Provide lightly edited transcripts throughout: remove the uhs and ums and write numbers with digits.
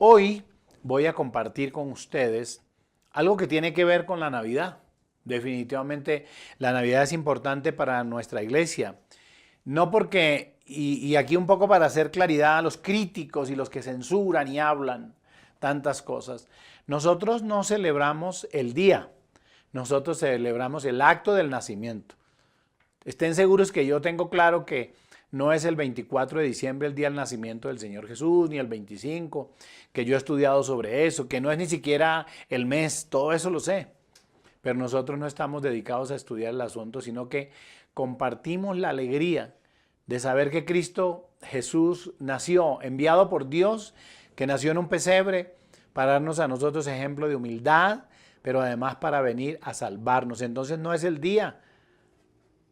Hoy voy a compartir con ustedes algo que tiene que ver con la Navidad. Definitivamente la Navidad es importante para nuestra iglesia. No porque, y aquí un poco para hacer claridad a los críticos y los que censuran y hablan tantas cosas, nosotros no celebramos el día, nosotros celebramos el acto del nacimiento. Estén seguros que yo tengo claro que no es el 24 de diciembre el día del nacimiento del Señor Jesús, ni el 25, que yo he estudiado sobre eso, que no es ni siquiera el mes, todo eso lo sé. Pero nosotros no estamos dedicados a estudiar el asunto, sino que compartimos la alegría de saber que Cristo Jesús nació, enviado por Dios, que nació en un pesebre para darnos a nosotros ejemplo de humildad, pero además para venir a salvarnos. Entonces no es el día,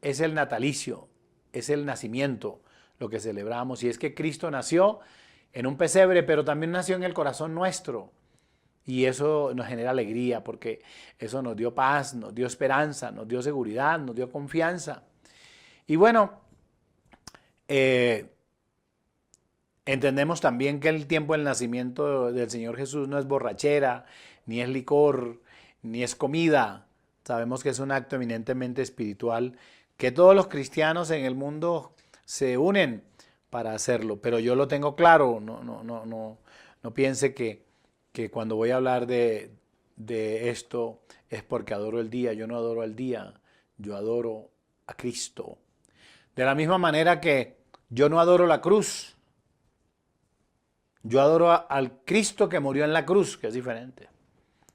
es el natalicio, es el nacimiento lo que celebramos. Y es que Cristo nació en un pesebre, pero también nació en el corazón nuestro. Y eso nos genera alegría porque eso nos dio paz, nos dio esperanza, nos dio seguridad, nos dio confianza. Y bueno, entendemos también que el tiempo del nacimiento del Señor Jesús no es borrachera, ni es licor, ni es comida. Sabemos que es un acto eminentemente espiritual, que todos los cristianos en el mundo se unen para hacerlo. Pero yo lo tengo claro, no piense que cuando voy a hablar de esto es porque adoro el día. Yo no adoro al día, yo adoro a Cristo. De la misma manera que yo no adoro la cruz, yo adoro al Cristo que murió en la cruz, que es diferente.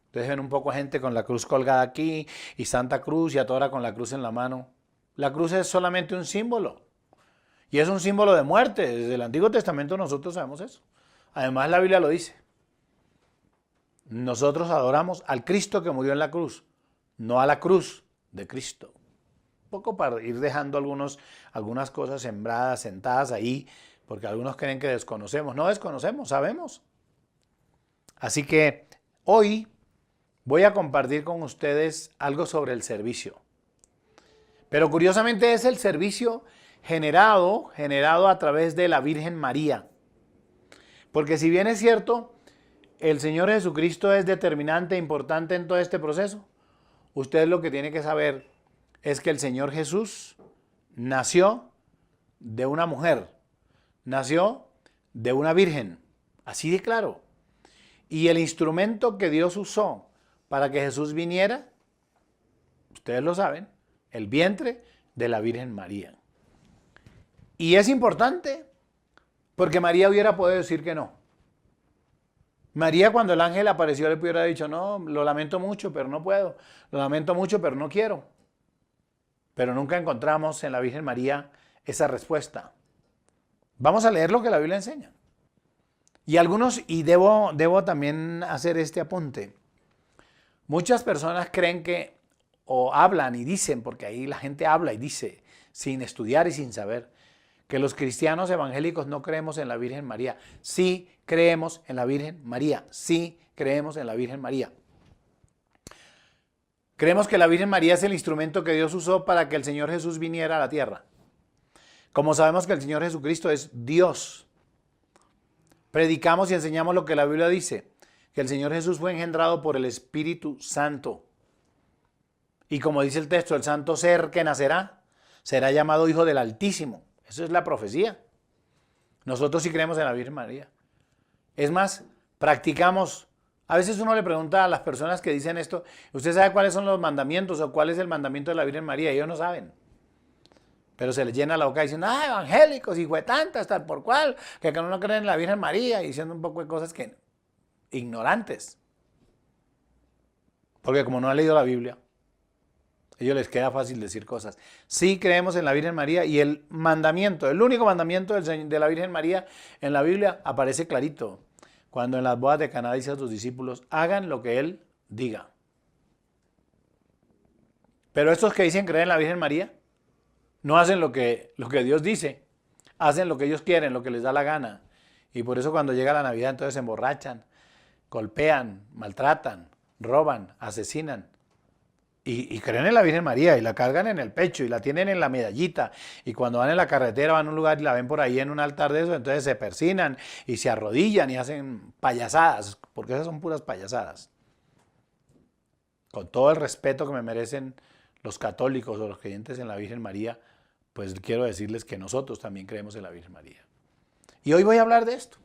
Ustedes ven un poco gente con la cruz colgada aquí y Santa Cruz y a toda hora con la cruz en la mano. La cruz es solamente un símbolo y es un símbolo de muerte. Desde el Antiguo Testamento nosotros sabemos eso. Además la Biblia lo dice. Nosotros adoramos al Cristo que murió en la cruz, no a la cruz de Cristo. Un poco para ir dejando algunas cosas sembradas, sentadas ahí, porque algunos creen que desconocemos. No desconocemos, sabemos. Así que hoy voy a compartir con ustedes algo sobre el servicio. Pero curiosamente es el servicio generado a través de la Virgen María. Porque si bien es cierto, el Señor Jesucristo es determinante e importante en todo este proceso, usted lo que tiene que saber es que el Señor Jesús nació de una mujer, nació de una virgen, así de claro. Y el instrumento que Dios usó para que Jesús viniera, ustedes lo saben, el vientre de la Virgen María. Y es importante porque María hubiera podido decir que no. María, cuando el ángel apareció, le hubiera dicho, no, lo lamento mucho, pero no puedo. Lo lamento mucho, pero no quiero. Pero nunca encontramos en la Virgen María esa respuesta. Vamos a leer lo que la Biblia enseña. Y debo también hacer este apunte. Muchas personas creen que, o hablan y dicen, porque ahí la gente habla y dice, sin estudiar y sin saber, que los cristianos evangélicos no creemos en la Virgen María. Sí creemos en la Virgen María. Sí creemos en la Virgen María. Creemos que la Virgen María es el instrumento que Dios usó para que el Señor Jesús viniera a la tierra. Como sabemos que el Señor Jesucristo es Dios, predicamos y enseñamos lo que la Biblia dice, que el Señor Jesús fue engendrado por el Espíritu Santo. Y como dice el texto, el santo ser que nacerá será llamado Hijo del Altísimo. Eso es la profecía. Nosotros sí creemos en la Virgen María. Es más, practicamos. A veces uno le pregunta a las personas que dicen esto, ¿usted sabe cuáles son los mandamientos o cuál es el mandamiento de la Virgen María? Ellos no saben. Pero se les llena la boca diciendo, evangélicos, hijo de tantas, tal por cual, que no creen en la Virgen María, y diciendo un poco de cosas que ignorantes. Porque como no han leído la Biblia, a ellos les queda fácil decir cosas. Sí creemos en la Virgen María y el mandamiento, el único mandamiento de la Virgen María en la Biblia aparece clarito. Cuando en las bodas de Caná dice a sus discípulos, hagan lo que Él diga. Pero estos que dicen creer en la Virgen María, no hacen lo que Dios dice, hacen lo que ellos quieren, lo que les da la gana. Y por eso cuando llega la Navidad entonces se emborrachan, golpean, maltratan, roban, asesinan. y creen en la Virgen María y la cargan en el pecho y la tienen en la medallita y cuando van en la carretera van a un lugar y la ven por ahí en un altar de eso, entonces se persinan y se arrodillan y hacen payasadas, porque esas son puras payasadas. Con todo el respeto que me merecen los católicos o los creyentes en la Virgen María, pues quiero decirles que nosotros también creemos en la Virgen María. Y hoy voy a hablar de esto.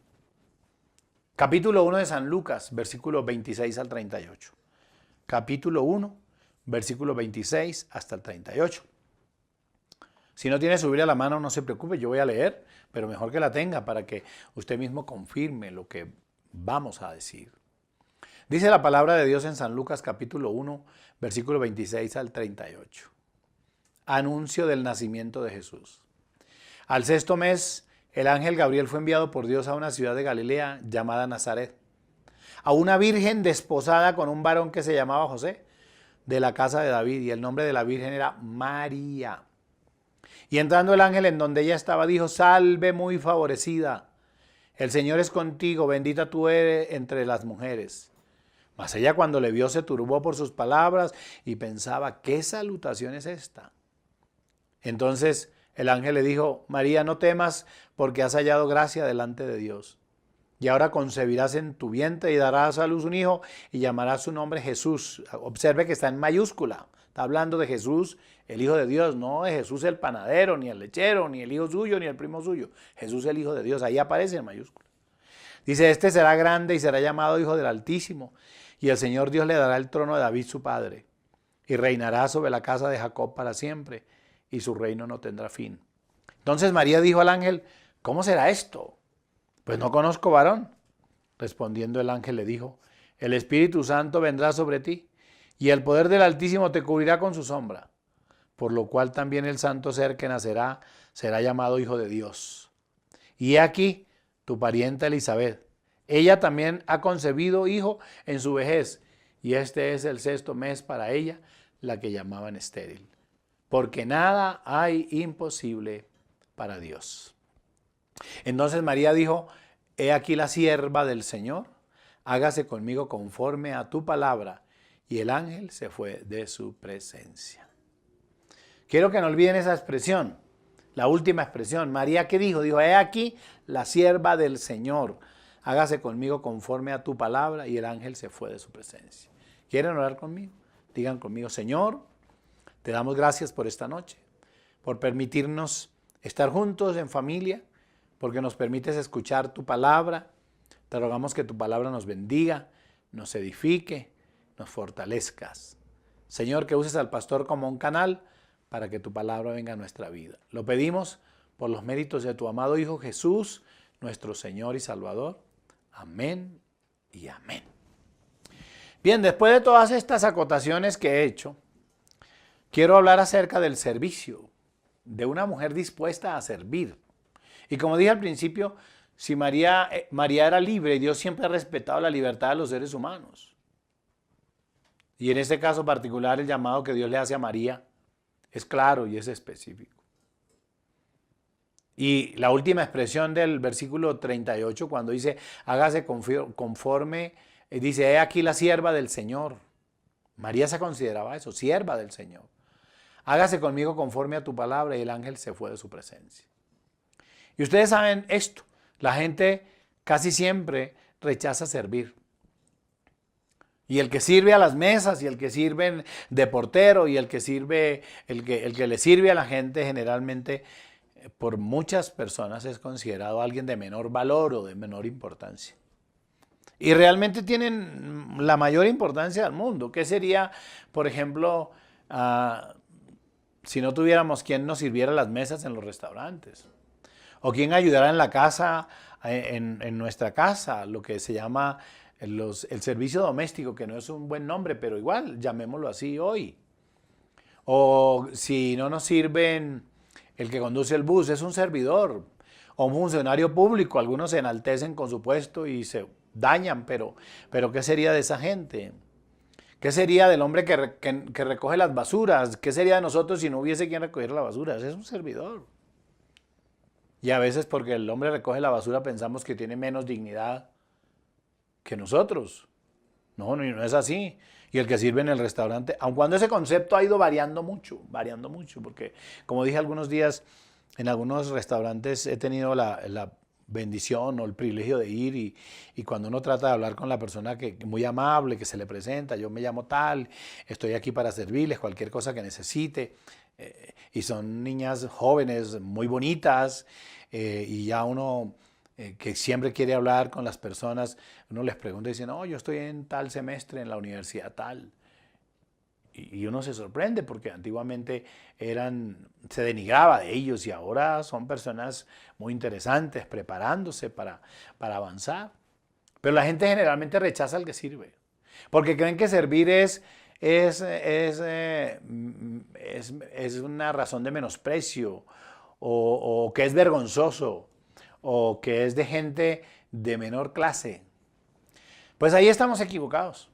Capítulo 1 de San Lucas, versículos 26 al 38. Capítulo 1, versículo 26 hasta el 38. Si no tiene su Biblia a la mano, no se preocupe, yo voy a leer, pero mejor que la tenga para que usted mismo confirme lo que vamos a decir. Dice la palabra de Dios en San Lucas capítulo 1, versículo 26 al 38. Anuncio del nacimiento de Jesús. Al sexto mes, el ángel Gabriel fue enviado por Dios a una ciudad de Galilea llamada Nazaret, a una virgen desposada con un varón que se llamaba José, de la casa de David, y el nombre de la virgen era María. Y entrando el ángel en donde ella estaba, dijo: salve muy favorecida, el Señor es contigo, bendita tú eres entre las mujeres. Mas ella cuando le vio se turbó por sus palabras y pensaba: ¿qué salutación es esta? Entonces el ángel le dijo: María, no temas, porque has hallado gracia delante de Dios. Y ahora concebirás en tu vientre y darás a luz un hijo y llamarás su nombre Jesús. Observe que está en mayúscula. Está hablando de Jesús, el Hijo de Dios, no de Jesús el panadero, ni el lechero, ni el hijo suyo, ni el primo suyo. Jesús el Hijo de Dios, ahí aparece en mayúscula. Dice: este será grande y será llamado Hijo del Altísimo. Y el Señor Dios le dará el trono de David su padre. Y reinará sobre la casa de Jacob para siempre. Y su reino no tendrá fin. Entonces María dijo al ángel: ¿cómo será esto? Pues no conozco varón. Respondiendo el ángel le dijo: el Espíritu Santo vendrá sobre ti, y el poder del Altísimo te cubrirá con su sombra. Por lo cual también el santo ser que nacerá será llamado Hijo de Dios. Y he aquí tu parienta Elizabeth. Ella también ha concebido hijo en su vejez, y este es el sexto mes para ella, la que llamaban estéril. Porque nada hay imposible para Dios. Entonces María dijo: he aquí la sierva del Señor, hágase conmigo conforme a tu palabra. Y el ángel se fue de su presencia. Quiero que no olviden esa expresión, la última expresión. María, ¿qué dijo? Dijo: he aquí la sierva del Señor, hágase conmigo conforme a tu palabra. Y el ángel se fue de su presencia. ¿Quieren orar conmigo? Digan conmigo: Señor, te damos gracias por esta noche, por permitirnos estar juntos en familia, porque nos permites escuchar tu palabra. Te rogamos que tu palabra nos bendiga, nos edifique, nos fortalezcas. Señor, que uses al pastor como un canal para que tu palabra venga a nuestra vida. Lo pedimos por los méritos de tu amado Hijo Jesús, nuestro Señor y Salvador. Amén y amén. Bien, después de todas estas acotaciones que he hecho, quiero hablar acerca del servicio, de una mujer dispuesta a servir. Y como dije al principio, si María era libre, Dios siempre ha respetado la libertad de los seres humanos. Y en este caso particular, el llamado que Dios le hace a María es claro y es específico. Y la última expresión del versículo 38, cuando dice: hágase conforme, dice: he aquí la sierva del Señor. María se consideraba eso, sierva del Señor. Hágase conmigo conforme a tu palabra, y el ángel se fue de su presencia. Y ustedes saben esto, la gente casi siempre rechaza servir. Y el que sirve a las mesas, y el que sirve de portero, y el que le sirve a la gente, generalmente por muchas personas es considerado alguien de menor valor o de menor importancia. Y realmente tienen la mayor importancia del mundo. ¿Qué sería, por ejemplo, si no tuviéramos quien nos sirviera las mesas en los restaurantes? O quien ayudara en la casa, en nuestra casa, lo que se llama el servicio doméstico, que no es un buen nombre, pero igual, llamémoslo así hoy. O si no nos sirven el que conduce el bus, es un servidor. O un funcionario público, algunos se enaltecen con su puesto y se dañan, pero ¿qué sería de esa gente? ¿Qué sería del hombre que recoge las basuras? ¿Qué sería de nosotros si no hubiese quien recogiera la basura? Ese es un servidor. Y a veces porque el hombre recoge la basura pensamos que tiene menos dignidad que nosotros. No, no es así. y el que sirve en el restaurante, aun cuando ese concepto ha ido variando mucho, porque como dije algunos días, en algunos restaurantes he tenido la bendición o el privilegio de ir y cuando uno trata de hablar con la persona que muy amable, que se le presenta, yo me llamo tal, estoy aquí para servirles cualquier cosa que necesite, y son niñas jóvenes muy bonitas, y ya uno que siempre quiere hablar con las personas, uno les pregunta y dice, no, yo estoy en tal semestre en la universidad tal. Y uno se sorprende porque antiguamente se denigraba de ellos y ahora son personas muy interesantes, preparándose para avanzar. Pero la gente generalmente rechaza al que sirve, porque creen que servir es una razón de menosprecio, o que es vergonzoso, o que es de gente de menor clase. Pues ahí estamos equivocados.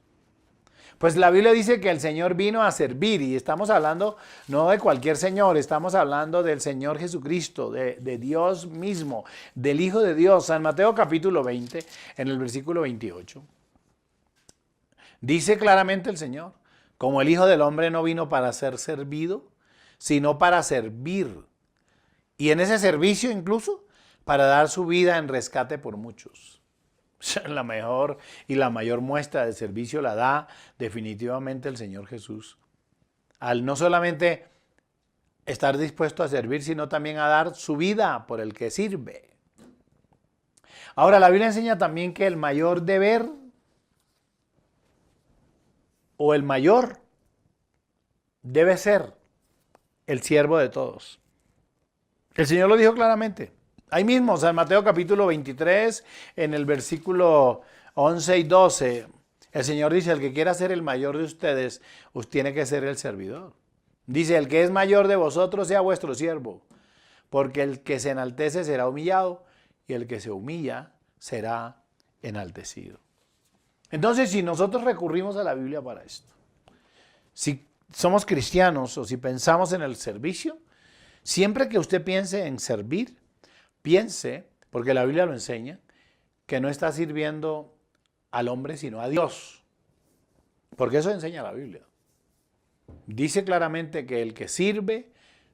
Pues la Biblia dice que el Señor vino a servir y estamos hablando no de cualquier Señor, estamos hablando del Señor Jesucristo, de Dios mismo, del Hijo de Dios. San Mateo capítulo 20, en el versículo 28, dice claramente el Señor, como el Hijo del Hombre no vino para ser servido, sino para servir. Y en ese servicio incluso para dar su vida en rescate por muchos. La mejor y la mayor muestra de servicio la da definitivamente el Señor Jesús. Al no solamente estar dispuesto a servir, sino también a dar su vida por el que sirve. Ahora, la Biblia enseña también que el mayor deber o el mayor debe ser el siervo de todos. El Señor lo dijo claramente. Ahí mismo, San Mateo capítulo 23, en el versículo 11 y 12, el Señor dice, el que quiera ser el mayor de ustedes, tiene que ser el servidor. Dice, el que es mayor de vosotros sea vuestro siervo, porque el que se enaltece será humillado y el que se humilla será enaltecido. Entonces, si nosotros recurrimos a la Biblia para esto, si somos cristianos o si pensamos en el servicio, siempre que usted piense en servir, piense, porque la Biblia lo enseña, que no está sirviendo al hombre sino a Dios. Porque eso enseña la Biblia. Dice claramente que el que sirve,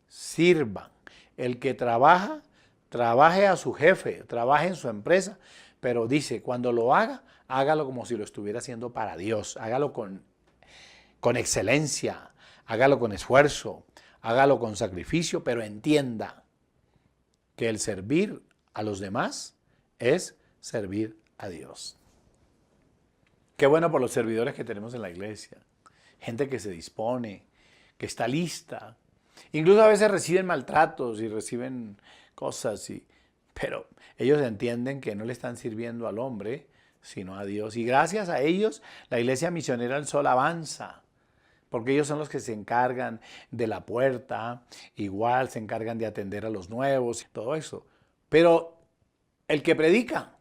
sirva. El que trabaja, trabaje a su jefe, trabaje en su empresa. Pero dice, cuando lo haga, hágalo como si lo estuviera haciendo para Dios. Hágalo con excelencia, hágalo con esfuerzo, hágalo con sacrificio, pero entienda que el servir a los demás es servir a Dios. Qué bueno por los servidores que tenemos en la iglesia. Gente que se dispone, que está lista. Incluso a veces reciben maltratos y reciben cosas, pero ellos entienden que no le están sirviendo al hombre, sino a Dios. Y gracias a ellos, la Iglesia Misionera del Sol avanza. Porque ellos son los que se encargan de la puerta, igual se encargan de atender a los nuevos, todo eso. Pero el que predica,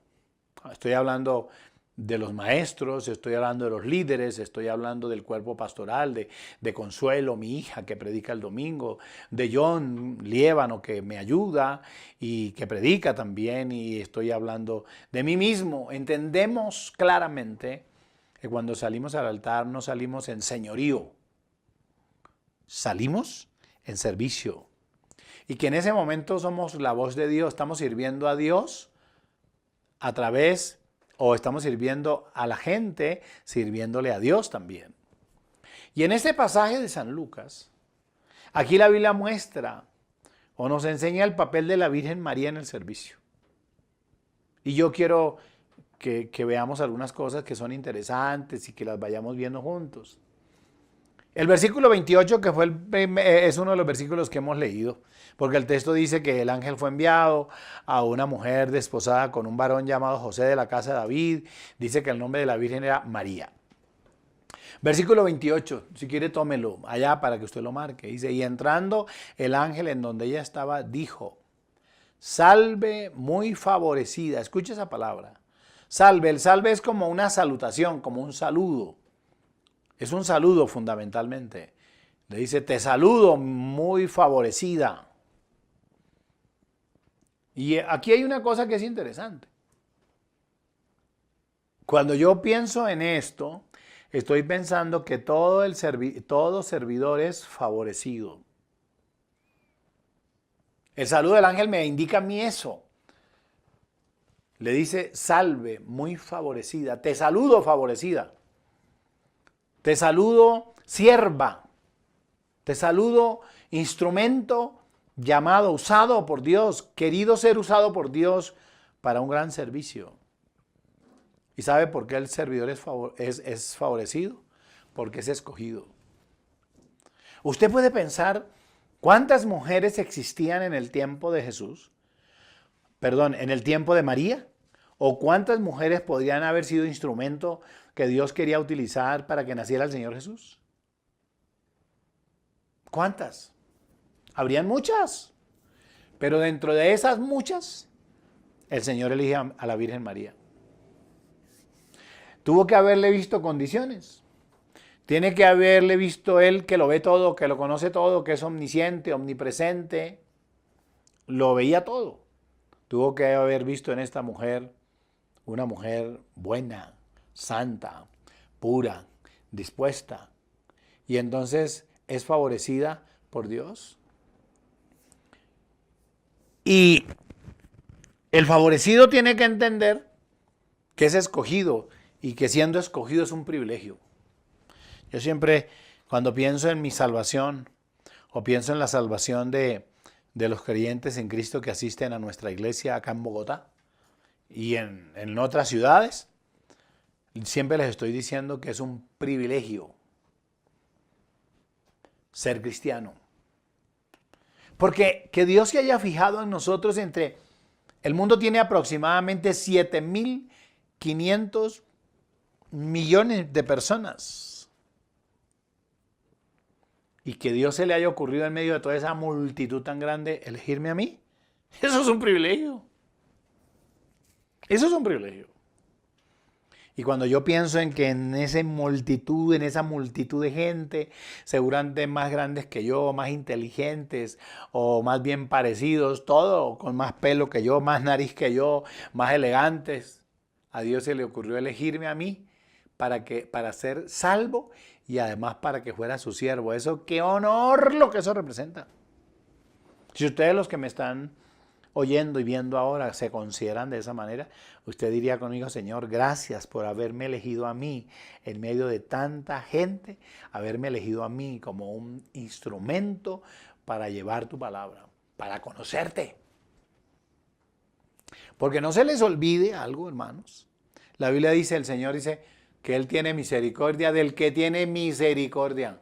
estoy hablando de los maestros, estoy hablando de los líderes, estoy hablando del cuerpo pastoral, de Consuelo, mi hija, que predica el domingo, de John Liévano, que me ayuda y que predica también, y estoy hablando de mí mismo. Entendemos claramente que cuando salimos al altar no salimos en señorío, salimos en servicio. Y que en ese momento somos la voz de Dios, estamos sirviendo a Dios a través, o estamos sirviendo a la gente, sirviéndole a Dios también. Y en este pasaje de San Lucas, aquí la Biblia muestra o nos enseña el papel de la Virgen María en el servicio. Y yo quiero que veamos algunas cosas que son interesantes y que las vayamos viendo juntos. El versículo 28, que es uno de los versículos que hemos leído, porque el texto dice que el ángel fue enviado a una mujer desposada con un varón llamado José de la casa de David. Dice que el nombre de la Virgen era María. Versículo 28, si quiere tómelo allá para que usted lo marque. Dice, y entrando el ángel en donde ella estaba, dijo, salve muy favorecida. Escucha esa palabra. Salve, el salve es como una salutación, como un saludo. Es un saludo fundamentalmente. Le dice, te saludo muy favorecida. Y aquí hay una cosa que es interesante. Cuando yo pienso en esto, estoy pensando que todo servidor es favorecido. El saludo del ángel me indica a mí eso. Le dice, salve, muy favorecida. Te saludo, favorecida. Te saludo, sierva. Te saludo, instrumento llamado, usado por Dios, querido ser usado por Dios para un gran servicio. ¿Y sabe por qué el servidor es favorecido? Porque es escogido. Usted puede pensar cuántas mujeres existían en el tiempo de Jesús, perdón, en el tiempo de María, o cuántas mujeres podrían haber sido instrumento que Dios quería utilizar para que naciera el Señor Jesús. ¿Cuántas? Habrían muchas, pero dentro de esas muchas, el Señor elige a la Virgen María. Tuvo que haberle visto condiciones. Tiene que haberle visto Él que lo ve todo, que lo conoce todo, que es omnisciente, omnipresente. Lo veía todo. Tuvo que haber visto en esta mujer una mujer buena, santa, pura, dispuesta. Y entonces es favorecida por Dios. Y el favorecido tiene que entender que es escogido y que siendo escogido es un privilegio. Yo siempre, cuando pienso en mi salvación o pienso en la salvación de los creyentes en Cristo que asisten a nuestra iglesia acá en Bogotá y en otras ciudades, siempre les estoy diciendo que es un privilegio ser cristiano. Porque que Dios se haya fijado en nosotros el mundo tiene aproximadamente 7.500 millones de personas. Y que Dios se le haya ocurrido en medio de toda esa multitud tan grande elegirme a mí. Eso es un privilegio. Eso es un privilegio. Y cuando yo pienso en que en esa multitud de gente, seguramente más grandes que yo, más inteligentes o más bien parecidos, todo con más pelo que yo, más nariz que yo, más elegantes, a Dios se le ocurrió elegirme a mí para ser salvo y además para que fuera su siervo. Eso, qué honor lo que eso representa. Si ustedes los que me están oyendo y viendo ahora se consideran de esa manera, usted diría conmigo, Señor, gracias por haberme elegido a mí en medio de tanta gente, haberme elegido a mí como un instrumento para llevar tu palabra, para conocerte. Porque no se les olvide algo, hermanos. La Biblia dice, el Señor dice que Él tiene misericordia del que tiene misericordia.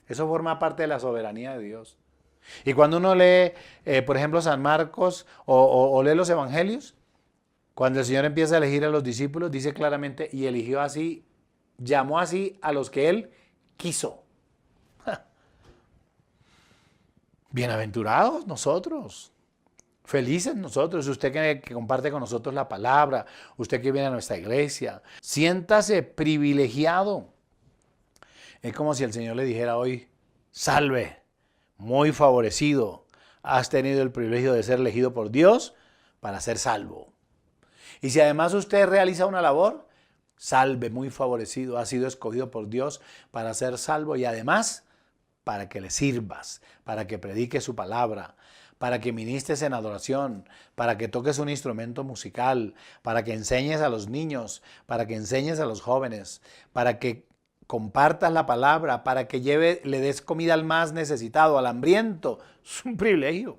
Eso forma parte de la soberanía de Dios. Y cuando uno lee, por ejemplo, San Marcos o lee los evangelios, cuando el Señor empieza a elegir a los discípulos, dice claramente, y eligió así, llamó así a los que Él quiso. Bienaventurados nosotros, felices nosotros, usted que comparte con nosotros la palabra, usted que viene a nuestra iglesia, siéntase privilegiado. Es como si el Señor le dijera hoy, salve. Muy favorecido, has tenido el privilegio de ser elegido por Dios para ser salvo. Y si además usted realiza una labor, salve, muy favorecido, has sido escogido por Dios para ser salvo y además para que le sirvas, para que prediques su palabra, para que ministres en adoración, para que toques un instrumento musical, para que enseñes a los niños, para que enseñes a los jóvenes, para que compartas la palabra, para que le des comida al más necesitado, al hambriento. Es un privilegio.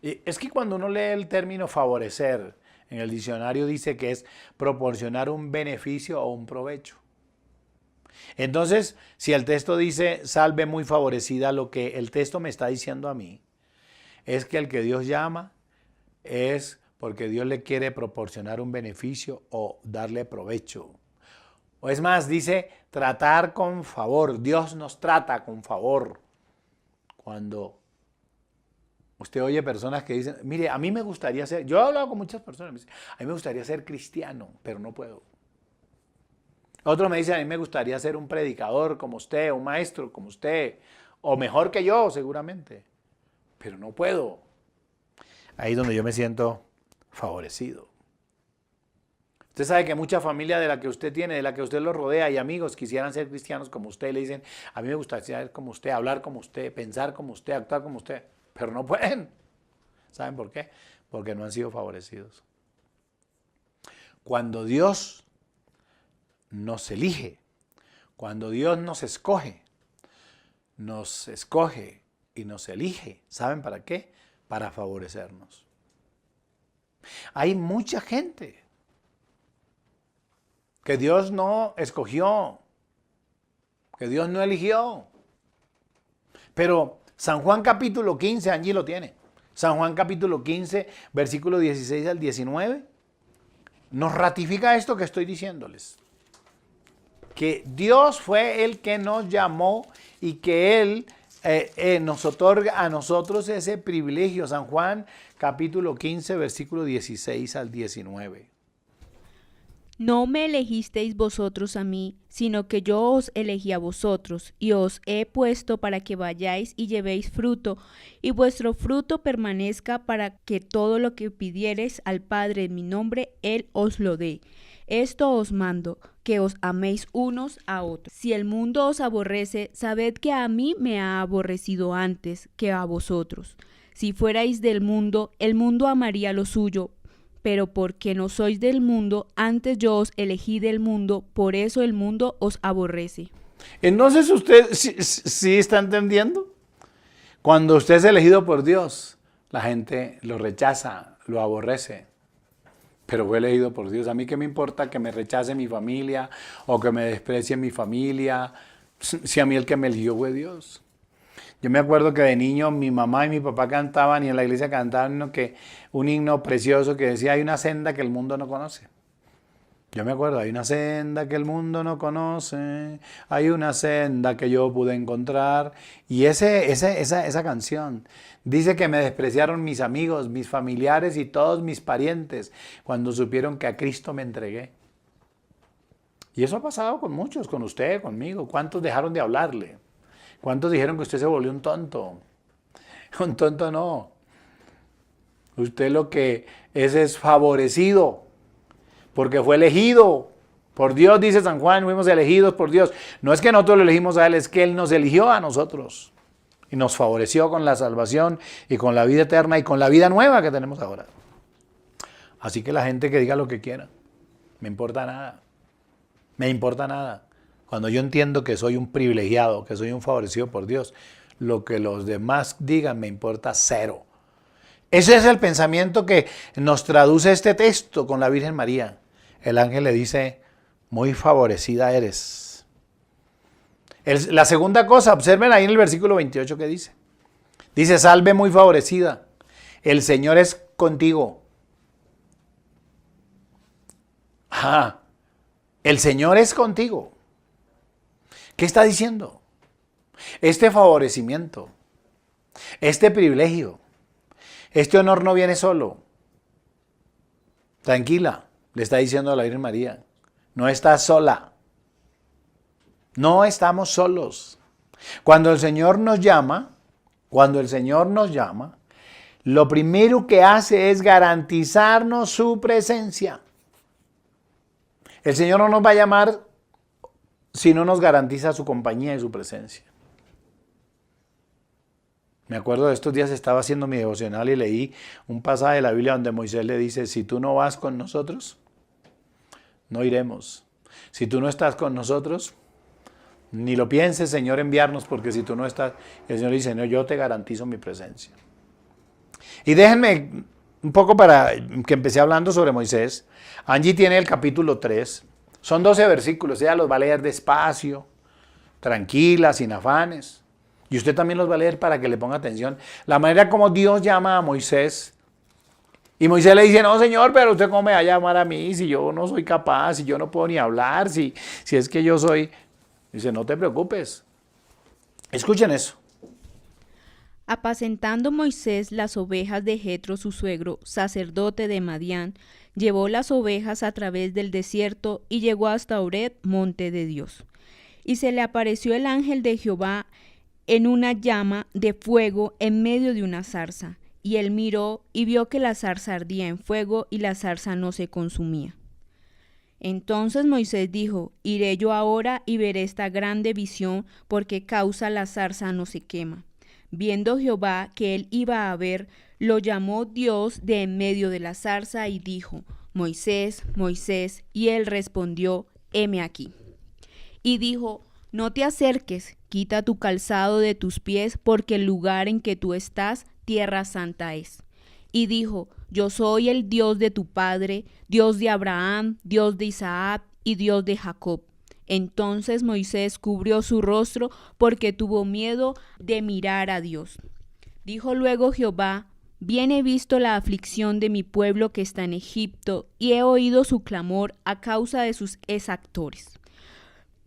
Y es que cuando uno lee el término favorecer, en el diccionario dice que es proporcionar un beneficio o un provecho. Entonces, si el texto dice salve muy favorecida, lo que el texto me está diciendo a mí es que el que Dios llama es porque Dios le quiere proporcionar un beneficio o darle provecho. O es más, dice tratar con favor. Dios nos trata con favor. Cuando usted oye personas que dicen, mire, a mí me gustaría ser, yo he hablado con muchas personas, me dicen, a mí me gustaría ser cristiano, pero no puedo. Otros me dicen, a mí me gustaría ser un predicador como usted, un maestro como usted, o mejor que yo seguramente, pero no puedo. Ahí es donde yo me siento favorecido. Usted sabe que mucha familia de la que usted tiene, de la que usted lo rodea y amigos quisieran ser cristianos como usted, le dicen, a mí me gustaría ser como usted, hablar como usted, pensar como usted, actuar como usted, pero no pueden. ¿Saben por qué? Porque no han sido favorecidos. Cuando Dios nos elige, cuando Dios nos escoge y nos elige, ¿saben para qué? Para favorecernos. Hay mucha gente que Dios no escogió, que Dios no eligió. Pero San Juan capítulo 15, allí lo tiene. San Juan capítulo 15, versículo 16 al 19, nos ratifica esto que estoy diciéndoles. Que Dios fue el que nos llamó y que Él nos otorga a nosotros ese privilegio. San Juan capítulo 15, versículo 16 al 19. No me elegisteis vosotros a mí, sino que yo os elegí a vosotros, y os he puesto para que vayáis y llevéis fruto, y vuestro fruto permanezca, para que todo lo que pidiereis al Padre en mi nombre, Él os lo dé. Esto os mando, que os améis unos a otros. Si el mundo os aborrece, sabed que a mí me ha aborrecido antes que a vosotros. Si fuerais del mundo, el mundo amaría lo suyo, pero porque no sois del mundo, antes yo os elegí del mundo, por eso el mundo os aborrece. Entonces usted sí está entendiendo. Cuando usted es elegido por Dios, la gente lo rechaza, lo aborrece. Pero fue elegido por Dios. A mí qué me importa que me rechace mi familia o que me desprecie mi familia, si a mí el que me eligió fue Dios. Yo me acuerdo que de niño mi mamá y mi papá cantaban y en la iglesia cantaban un himno precioso que decía, hay una senda que el mundo no conoce. Yo me acuerdo, hay una senda que el mundo no conoce, hay una senda que yo pude encontrar. Y esa canción dice que me despreciaron mis amigos, mis familiares y todos mis parientes cuando supieron que a Cristo me entregué. Y eso ha pasado con muchos, con usted, conmigo. ¿Cuántos dejaron de hablarle? ¿Cuántos dijeron que usted se volvió un tonto? Un tonto no. Usted lo que es favorecido, porque fue elegido por Dios, dice San Juan, fuimos elegidos por Dios. No es que nosotros lo elegimos a Él, es que Él nos eligió a nosotros y nos favoreció con la salvación y con la vida eterna y con la vida nueva que tenemos ahora. Así que la gente que diga lo que quiera, me importa nada. Me importa nada. Cuando yo entiendo que soy un privilegiado, que soy un favorecido por Dios, lo que los demás digan me importa cero. Ese es el pensamiento que nos traduce este texto con la Virgen María. El ángel le dice, muy favorecida eres. La segunda cosa, observen ahí en el versículo 28 que dice. Dice, salve muy favorecida, el Señor es contigo. El Señor es contigo. ¿Qué está diciendo? Este favorecimiento, este privilegio, este honor no viene solo. Tranquila, le está diciendo a la Virgen María. No estás sola. No estamos solos. Cuando el Señor nos llama, lo primero que hace es garantizarnos su presencia. El Señor no nos va a llamar si no nos garantiza su compañía y su presencia. Me acuerdo de estos días, estaba haciendo mi devocional y leí un pasaje de la Biblia donde Moisés le dice, si tú no vas con nosotros, no iremos. Si tú no estás con nosotros, ni lo pienses, Señor, enviarnos, porque si tú no estás, el Señor dice, no, yo te garantizo mi presencia. Y déjenme un poco para que empecé hablando sobre Moisés. Angie tiene el capítulo 3. Son 12 versículos, ella los va a leer despacio, tranquila, sin afanes. Y usted también los va a leer para que le ponga atención. La manera como Dios llama a Moisés. Y Moisés le dice, no, Señor, pero usted cómo me va a llamar a mí si yo no soy capaz, si yo no puedo ni hablar, si es que yo soy... Dice, no te preocupes. Escuchen eso. Apacentando Moisés las ovejas de Jetro su suegro, sacerdote de Madián, llevó las ovejas a través del desierto y llegó hasta Horeb, monte de Dios. Y se le apareció el ángel de Jehová en una llama de fuego en medio de una zarza. Y él miró y vio que la zarza ardía en fuego y la zarza no se consumía. Entonces Moisés dijo, iré yo ahora y veré esta grande visión, porque causa la zarza no se quema. Viendo Jehová que él iba a ver, lo llamó Dios de en medio de la zarza y dijo, Moisés, Moisés, y él respondió, heme aquí. Y dijo, no te acerques, quita tu calzado de tus pies, porque el lugar en que tú estás, tierra santa es. Y dijo, yo soy el Dios de tu padre, Dios de Abraham, Dios de Isaac y Dios de Jacob. Entonces Moisés cubrió su rostro porque tuvo miedo de mirar a Dios. Dijo luego Jehová, bien he visto la aflicción de mi pueblo que está en Egipto, y he oído su clamor a causa de sus exactores.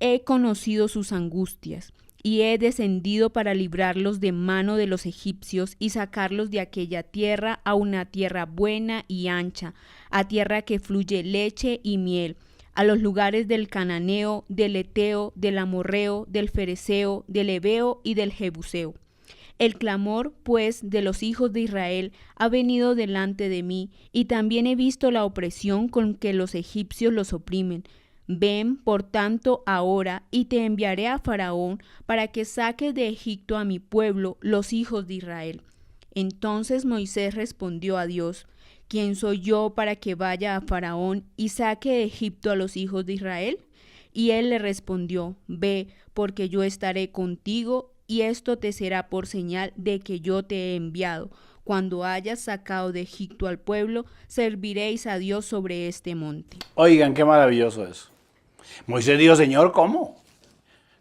He conocido sus angustias, y he descendido para librarlos de mano de los egipcios y sacarlos de aquella tierra a una tierra buena y ancha, a tierra que fluye leche y miel, a los lugares del cananeo, del eteo, del amorreo, del fereceo, del heveo y del jebuseo. El clamor, pues, de los hijos de Israel ha venido delante de mí, y también he visto la opresión con que los egipcios los oprimen. Ven, por tanto, ahora, y te enviaré a Faraón, para que saques de Egipto a mi pueblo, los hijos de Israel. Entonces Moisés respondió a Dios, ¿quién soy yo para que vaya a Faraón y saque de Egipto a los hijos de Israel? Y él le respondió, ve, porque yo estaré contigo, y esto te será por señal de que yo te he enviado. Cuando hayas sacado de Egipto al pueblo, serviréis a Dios sobre este monte. Oigan, qué maravilloso eso. Moisés dijo, Señor, ¿cómo?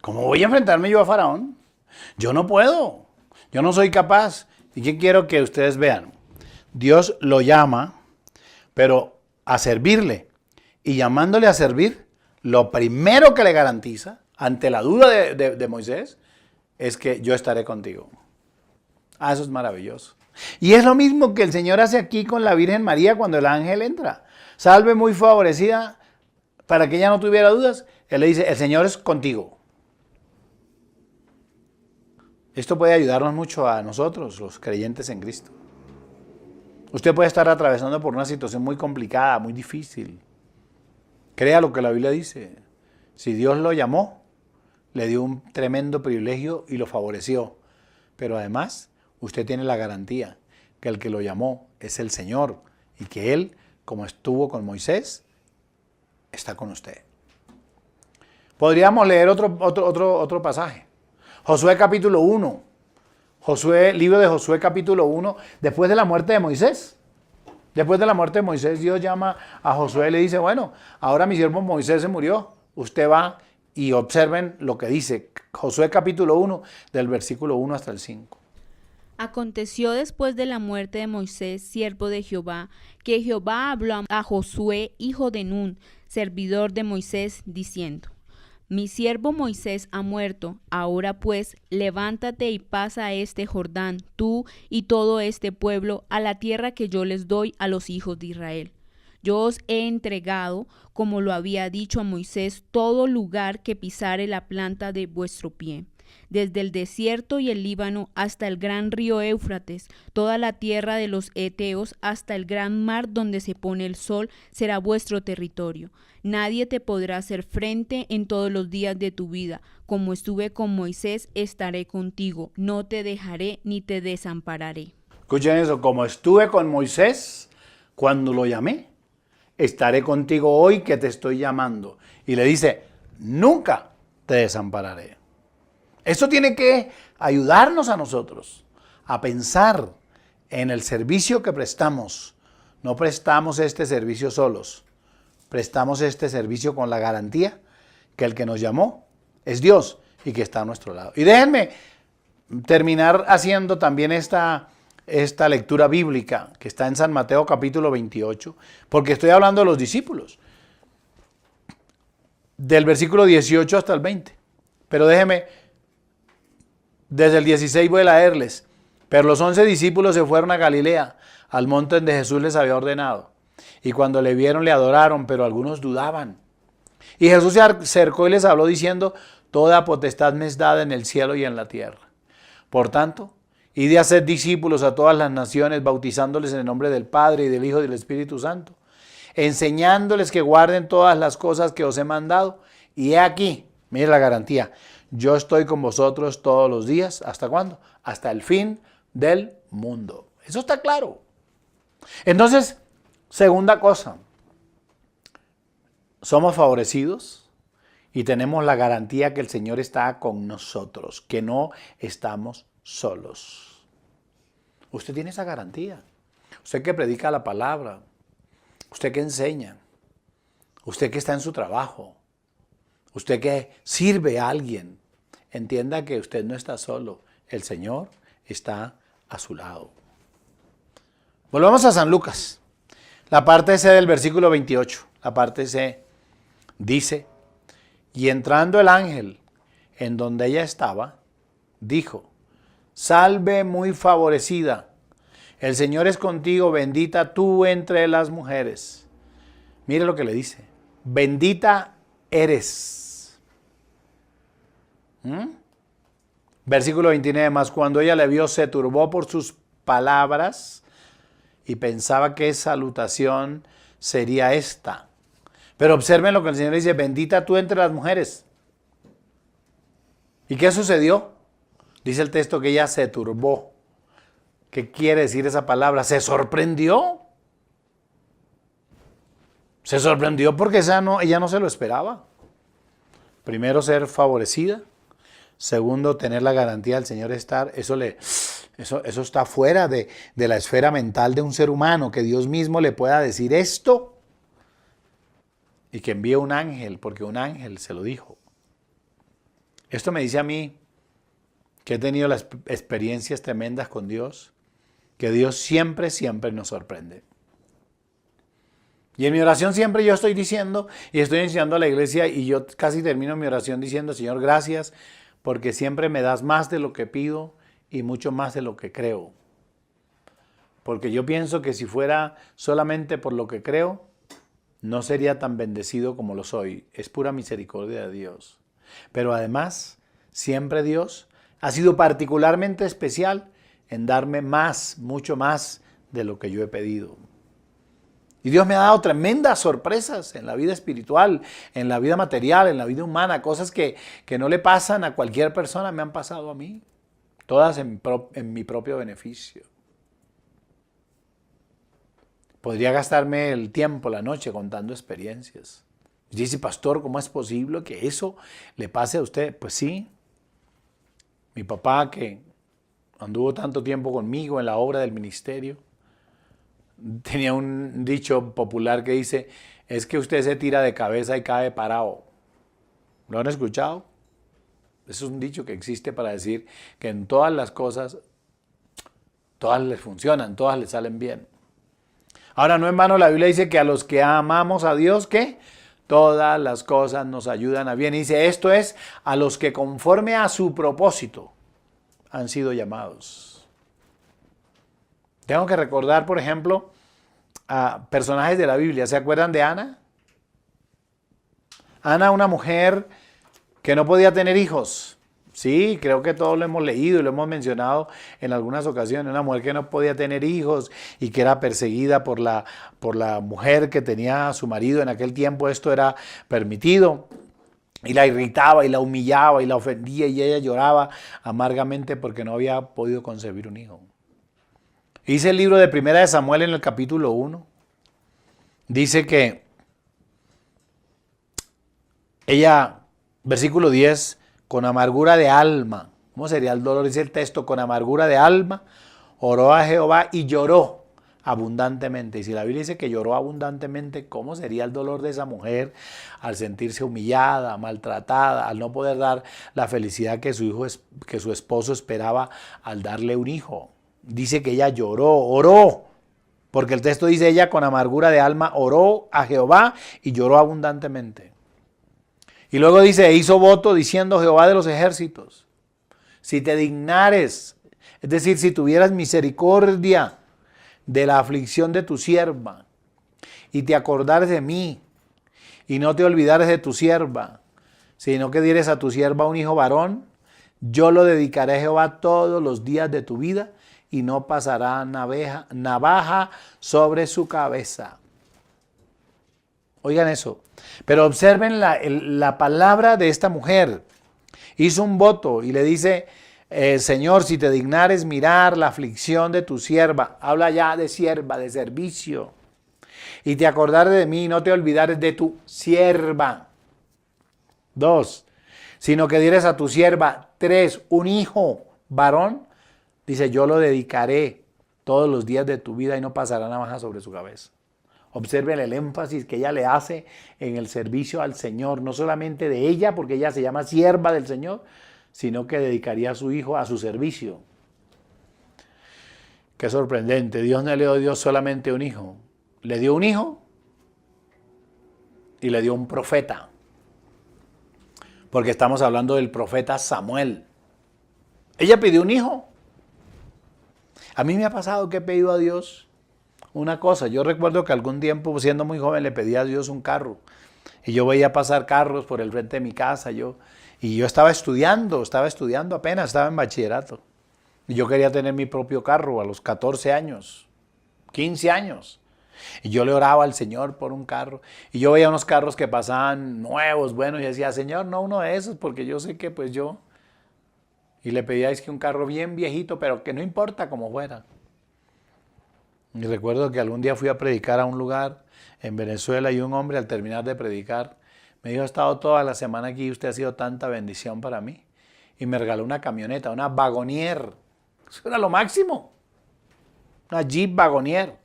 ¿Cómo voy a enfrentarme yo a Faraón? Yo no puedo, yo no soy capaz. ¿Y qué quiero que ustedes vean? Dios lo llama, pero a servirle. Y llamándole a servir, lo primero que le garantiza, ante la duda de Moisés, es que yo estaré contigo. Ah, eso es maravilloso. Y es lo mismo que el Señor hace aquí con la Virgen María cuando el ángel entra. Salve muy favorecida, para que ella no tuviera dudas. Él le dice, el Señor es contigo. Esto puede ayudarnos mucho a nosotros, los creyentes en Cristo. Usted puede estar atravesando por una situación muy complicada, muy difícil. Crea lo que la Biblia dice. Si Dios lo llamó, le dio un tremendo privilegio y lo favoreció. Pero además, usted tiene la garantía que el que lo llamó es el Señor y que Él, como estuvo con Moisés, está con usted. Podríamos leer otro pasaje. Josué capítulo 1. Libro de Josué capítulo 1, después de la muerte de Moisés. Después de la muerte de Moisés, Dios llama a Josué y le dice, bueno, ahora mi siervo Moisés se murió. Usted va y observen lo que dice Josué capítulo 1, del versículo 1 hasta el 5. Aconteció después de la muerte de Moisés, siervo de Jehová, que Jehová habló a Josué, hijo de Nun, servidor de Moisés, diciendo, mi siervo Moisés ha muerto, ahora pues, levántate y pasa este Jordán, tú y todo este pueblo, a la tierra que yo les doy a los hijos de Israel. Yo os he entregado, como lo había dicho a Moisés, todo lugar que pisare la planta de vuestro pie. Desde el desierto y el Líbano hasta el gran río Éufrates, toda la tierra de los Eteos hasta el gran mar donde se pone el sol, será vuestro territorio. Nadie te podrá hacer frente en todos los días de tu vida. Como estuve con Moisés, estaré contigo. No te dejaré ni te desampararé. Escuchen eso, como estuve con Moisés cuando lo llamé, estaré contigo hoy que te estoy llamando. Y le dice, nunca te desampararé. Esto tiene que ayudarnos a nosotros a pensar en el servicio que prestamos. No prestamos este servicio solos, prestamos este servicio con la garantía que el que nos llamó es Dios y que está a nuestro lado. Y déjenme terminar haciendo también esta lectura bíblica que está en San Mateo capítulo 28, porque estoy hablando de los discípulos, del versículo 18 hasta el 20. Pero déjenme, desde el 16 voy a leerles. Pero los 11 discípulos se fueron a Galilea, al monte donde Jesús les había ordenado. Y cuando le vieron, le adoraron, pero algunos dudaban. Y Jesús se acercó y les habló diciendo, toda potestad me es dada en el cielo y en la tierra. Por tanto, id y haced discípulos a todas las naciones, bautizándoles en el nombre del Padre, y del Hijo y del Espíritu Santo, enseñándoles que guarden todas las cosas que os he mandado. Y he aquí, mire la garantía, yo estoy con vosotros todos los días. ¿Hasta cuándo? Hasta el fin del mundo. Eso está claro. Entonces, segunda cosa, somos favorecidos y tenemos la garantía que el Señor está con nosotros, que no estamos solos. Usted tiene esa garantía. Usted que predica la palabra, usted que enseña, usted que está en su trabajo, usted que sirve a alguien, entienda que usted no está solo, el Señor está a su lado. Volvamos a San Lucas, la parte C del versículo 28, la parte C dice, y entrando el ángel en donde ella estaba, dijo, salve muy favorecida, el Señor es contigo, bendita tú entre las mujeres. Mire lo que le dice, bendita eres. Versículo 29, más cuando ella le vio se turbó por sus palabras y pensaba qué salutación sería esta. Pero observen lo que el Señor dice, bendita tú entre las mujeres. ¿Y qué sucedió? Dice el texto que ella se turbó. ¿Qué quiere decir esa palabra? Se sorprendió. Se sorprendió porque ella no se lo esperaba. Primero, ser favorecida. Segundo, tener la garantía del Señor estar. Eso está fuera de la esfera mental de un ser humano. Que Dios mismo le pueda decir esto. Y que envíe un ángel, porque un ángel se lo dijo. Esto me dice a mí que he tenido las experiencias tremendas con Dios. Que Dios siempre, siempre nos sorprende. Y en mi oración siempre yo estoy diciendo, y estoy enseñando a la iglesia, y yo casi termino mi oración diciendo, Señor, gracias, porque siempre me das más de lo que pido y mucho más de lo que creo. Porque yo pienso que si fuera solamente por lo que creo, no sería tan bendecido como lo soy. Es pura misericordia de Dios. Pero además, siempre Dios ha sido particularmente especial en darme más, mucho más de lo que yo he pedido. Y Dios me ha dado tremendas sorpresas en la vida espiritual, en la vida material, en la vida humana, cosas que no le pasan a cualquier persona, me han pasado a mí, todas en mi propio beneficio. Podría gastarme el tiempo, la noche, contando experiencias. Dice, pastor, ¿cómo es posible que eso le pase a usted? Pues sí, mi papá que anduvo tanto tiempo conmigo en la obra del ministerio, tenía un dicho popular que dice, es que usted se tira de cabeza y cae parado. ¿Lo han escuchado? Eso es un dicho que existe para decir que en todas las cosas, todas les funcionan, todas les salen bien. Ahora, no en vano la Biblia dice que a los que amamos a Dios, ¿qué? Todas las cosas nos ayudan a bien. Y dice, esto es a los que conforme a su propósito han sido llamados. Tengo que recordar, por ejemplo, a personajes de la Biblia. ¿Se acuerdan de Ana? Ana, una mujer que no podía tener hijos. Sí, creo que todos lo hemos leído y lo hemos mencionado en algunas ocasiones. Una mujer que no podía tener hijos y que era perseguida por la mujer que tenía a su marido. En aquel tiempo esto era permitido. Y la irritaba y la humillaba y la ofendía y ella lloraba amargamente porque no había podido concebir un hijo. Dice el libro de Primera de Samuel en el capítulo 1. Dice que ella, versículo 10, con amargura de alma. ¿Cómo sería el dolor? Dice el texto, con amargura de alma, oró a Jehová y lloró abundantemente. Y si la Biblia dice que lloró abundantemente, ¿cómo sería el dolor de esa mujer al sentirse humillada, maltratada, al no poder dar la felicidad que su esposo esperaba al darle un hijo? Dice que ella lloró, oró, porque el texto dice ella con amargura de alma oró a Jehová y lloró abundantemente. Y luego dice, e hizo voto diciendo Jehová de los ejércitos, si te dignares, es decir, si tuvieras misericordia de la aflicción de tu sierva y te acordares de mí y no te olvidares de tu sierva, sino que dieres a tu sierva un hijo varón, yo lo dedicaré a Jehová todos los días de tu vida y no pasará navaja sobre su cabeza. Oigan eso. Pero observen la palabra de esta mujer. Hizo un voto y le dice, Señor, si te dignares mirar la aflicción de tu sierva. Habla ya de sierva, de servicio. Y te acordares de mí, no te olvidares de tu sierva. 2. Sino que dieres a tu sierva. 3. Un hijo varón. Dice, yo lo dedicaré todos los días de tu vida y no pasará navaja sobre su cabeza. Observen el énfasis que ella le hace en el servicio al Señor, no solamente de ella, porque ella se llama sierva del Señor, sino que dedicaría a su hijo a su servicio. Qué sorprendente, Dios no le dio solamente un hijo, le dio un hijo y le dio un profeta, porque estamos hablando del profeta Samuel. Ella pidió un hijo. A mí me ha pasado que he pedido a Dios una cosa. Yo recuerdo que algún tiempo, siendo muy joven, le pedí a Dios un carro. Y yo veía pasar carros por el frente de mi casa. Y yo estaba estudiando apenas, estaba en bachillerato. Y yo quería tener mi propio carro a los 14 años, 15 años. Y yo le oraba al Señor por un carro. Y yo veía unos carros que pasaban nuevos, buenos. Y decía, Señor, no uno de esos, porque yo sé que pues yo... Y le pedíais que un carro bien viejito, pero que no importa cómo fuera. Y recuerdo que algún día fui a predicar a un lugar en Venezuela y un hombre al terminar de predicar me dijo, he estado toda la semana aquí y usted ha sido tanta bendición para mí. Y me regaló una camioneta, una Wagonier. Eso era lo máximo. Una Jeep Wagonier.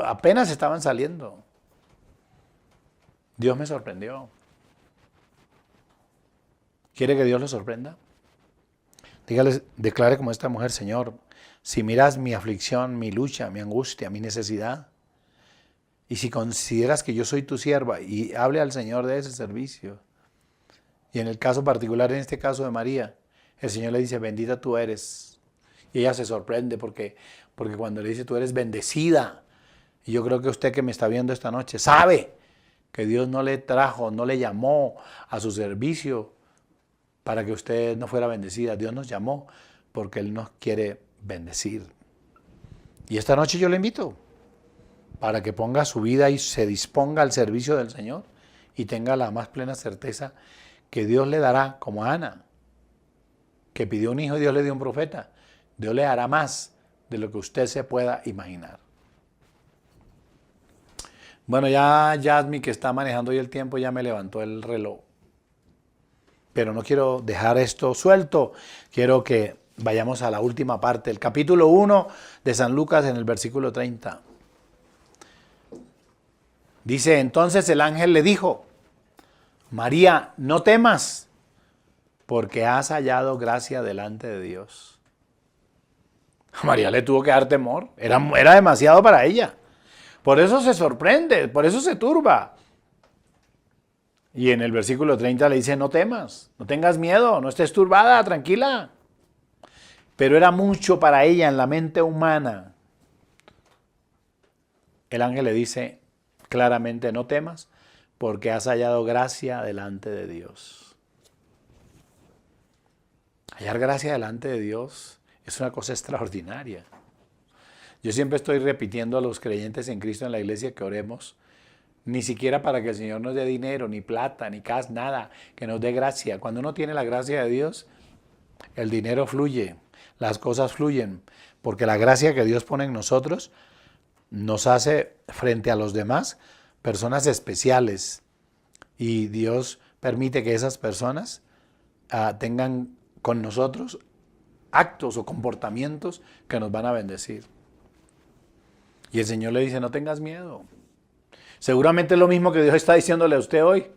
Apenas estaban saliendo. Dios me sorprendió. ¿Quiere que Dios lo sorprenda? Dígale, declare como esta mujer, Señor, si miras mi aflicción, mi lucha, mi angustia, mi necesidad, y si consideras que yo soy tu sierva, y hable al Señor de ese servicio. Y en el caso particular, en este caso de María, el Señor le dice, bendita tú eres. Y ella se sorprende porque cuando le dice, tú eres bendecida. Y yo creo que usted que me está viendo esta noche sabe que Dios no le trajo, no le llamó a su servicio para que usted no fuera bendecida. Dios nos llamó porque Él nos quiere bendecir. Y esta noche yo le invito para que ponga su vida y se disponga al servicio del Señor y tenga la más plena certeza que Dios le dará, como a Ana, que pidió un hijo y Dios le dio un profeta. Dios le hará más de lo que usted se pueda imaginar. Bueno, ya Yasmi, que está manejando hoy el tiempo, ya me levantó el reloj. Pero no quiero dejar esto suelto, quiero que vayamos a la última parte, el capítulo 1 de San Lucas en el versículo 30. Dice, entonces el ángel le dijo, María, no temas, porque has hallado gracia delante de Dios. A María le tuvo que dar temor, era demasiado para ella. Por eso se sorprende, por eso se turba. Y en el versículo 30 le dice, no temas, no tengas miedo, no estés turbada, tranquila. Pero era mucho para ella en la mente humana. El ángel le dice claramente, no temas, porque has hallado gracia delante de Dios. Hallar gracia delante de Dios es una cosa extraordinaria. Yo siempre estoy repitiendo a los creyentes en Cristo en la iglesia que oremos, ni siquiera para que el Señor nos dé dinero, ni plata, ni casa, nada, que nos dé gracia. Cuando uno tiene la gracia de Dios, el dinero fluye, las cosas fluyen, porque la gracia que Dios pone en nosotros nos hace frente a los demás personas especiales. Y Dios permite que esas personas tengan con nosotros actos o comportamientos que nos van a bendecir. Y el Señor le dice, no tengas miedo. Seguramente es lo mismo que Dios está diciéndole a usted hoy.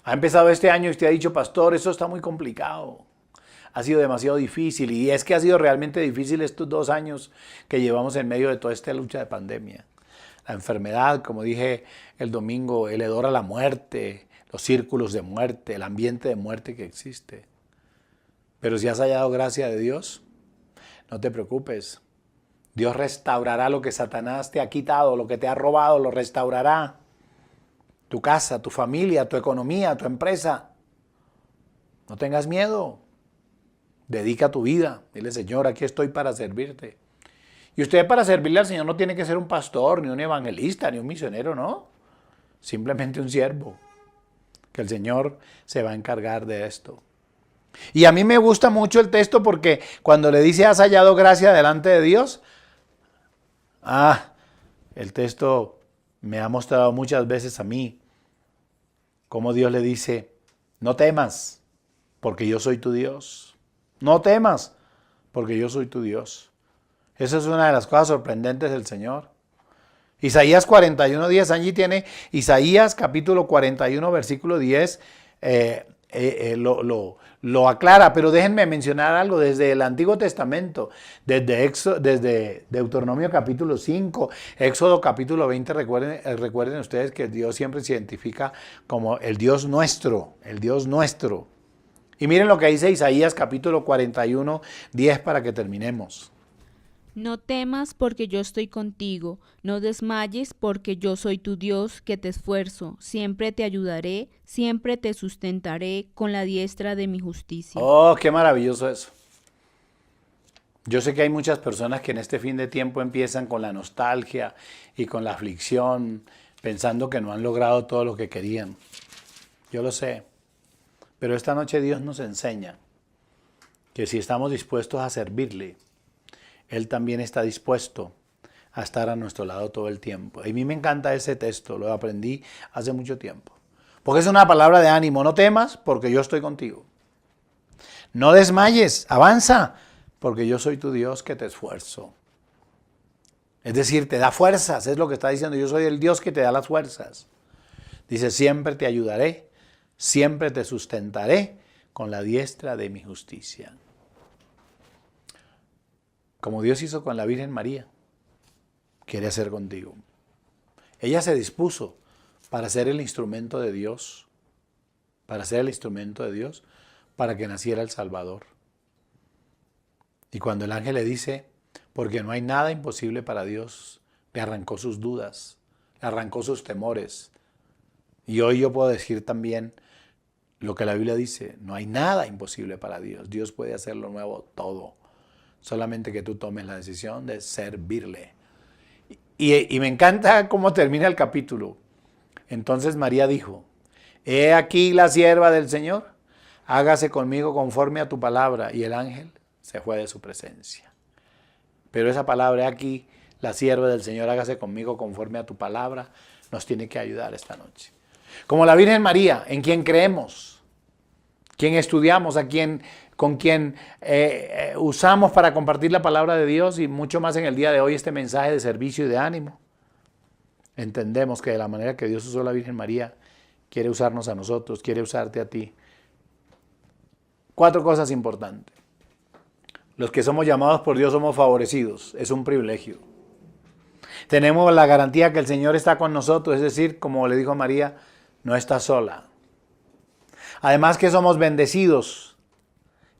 Ha empezado este año y usted ha dicho, pastor, eso está muy complicado. Ha sido demasiado difícil. Y es que ha sido realmente difícil estos 2 años que llevamos en medio de toda esta lucha de pandemia. La enfermedad, como dije el domingo, el hedor a la muerte, los círculos de muerte, el ambiente de muerte que existe. Pero si has hallado gracia de Dios, no te preocupes. Dios restaurará lo que Satanás te ha quitado, lo que te ha robado, lo restaurará. Tu casa, tu familia, tu economía, tu empresa. No tengas miedo. Dedica tu vida. Dile, Señor, aquí estoy para servirte. Y usted para servirle al Señor no tiene que ser un pastor, ni un evangelista, ni un misionero, ¿no? simplemente un siervo, que el Señor se va a encargar de esto. Y a mí me gusta mucho el texto porque cuando le dice has hallado gracia delante de Dios, el texto me ha mostrado muchas veces a mí cómo Dios le dice, no temas, porque yo soy tu Dios. No temas, porque yo soy tu Dios. Esa es una de las cosas sorprendentes del Señor. Isaías 41:10, allí tiene Isaías capítulo 41, versículo 10, lo aclara, pero déjenme mencionar algo desde el Antiguo Testamento, desde Deuteronomio capítulo 5, Éxodo capítulo 20, recuerden ustedes que Dios siempre se identifica como el Dios nuestro, el Dios nuestro. Y miren lo que dice Isaías capítulo 41, 10 para que terminemos. No temas porque yo estoy contigo, no desmayes porque yo soy tu Dios que te esfuerzo, siempre te ayudaré, siempre te sustentaré con la diestra de mi justicia. Oh, qué maravilloso eso. Yo sé que hay muchas personas que en este fin de tiempo empiezan con la nostalgia y con la aflicción, pensando que no han logrado todo lo que querían. Yo lo sé, pero esta noche Dios nos enseña que si estamos dispuestos a servirle, Él también está dispuesto a estar a nuestro lado todo el tiempo. A mí me encanta ese texto, lo aprendí hace mucho tiempo. Porque es una palabra de ánimo, no temas porque yo estoy contigo. No desmayes, avanza porque yo soy tu Dios que te esfuerzo. Es decir, te da fuerzas, es lo que está diciendo, yo soy el Dios que te da las fuerzas. Dice, siempre te ayudaré, siempre te sustentaré con la diestra de mi justicia. Como Dios hizo con la Virgen María, quiere hacer contigo. Ella se dispuso para ser el instrumento de Dios, para que naciera el Salvador. Y cuando el ángel le dice, porque no hay nada imposible para Dios, le arrancó sus dudas, le arrancó sus temores. Y hoy yo puedo decir también lo que la Biblia dice, no hay nada imposible para Dios. Dios puede hacer lo nuevo todo. Solamente que tú tomes la decisión de servirle. Y me encanta cómo termina el capítulo. Entonces María dijo, he aquí la sierva del Señor, hágase conmigo conforme a tu palabra. Y el ángel se fue de su presencia. Pero esa palabra, he aquí la sierva del Señor, hágase conmigo conforme a tu palabra, nos tiene que ayudar esta noche. Como la Virgen María, en quien creemos, quien estudiamos, con quien usamos para compartir la palabra de Dios y mucho más en el día de hoy este mensaje de servicio y de ánimo. Entendemos que de la manera que Dios usó a la Virgen María, quiere usarnos a nosotros, quiere usarte a ti. 4 cosas importantes. Los que somos llamados por Dios somos favorecidos, es un privilegio. Tenemos la garantía que el Señor está con nosotros, es decir, como le dijo María, no está sola. Además que somos bendecidos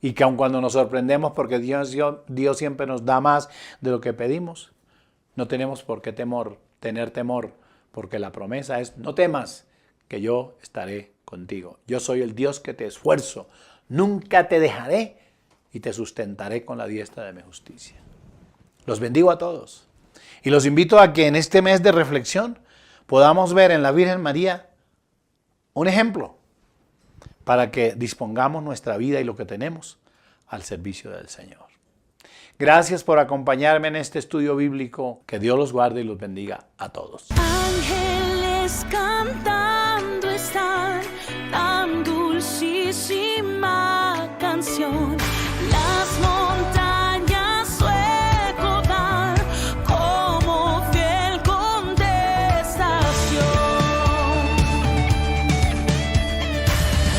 y que aun cuando nos sorprendemos porque Dios siempre nos da más de lo que pedimos, no tenemos por qué tener temor, porque la promesa es, no temas, que yo estaré contigo. Yo soy el Dios que te esfuerzo, nunca te dejaré y te sustentaré con la diestra de mi justicia. Los bendigo a todos y los invito a que en este mes de reflexión podamos ver en la Virgen María un ejemplo para que dispongamos nuestra vida y lo que tenemos al servicio del Señor. Gracias por acompañarme en este estudio bíblico. Que Dios los guarde y los bendiga a todos. Ángeles cantando están tan dulcísima canción.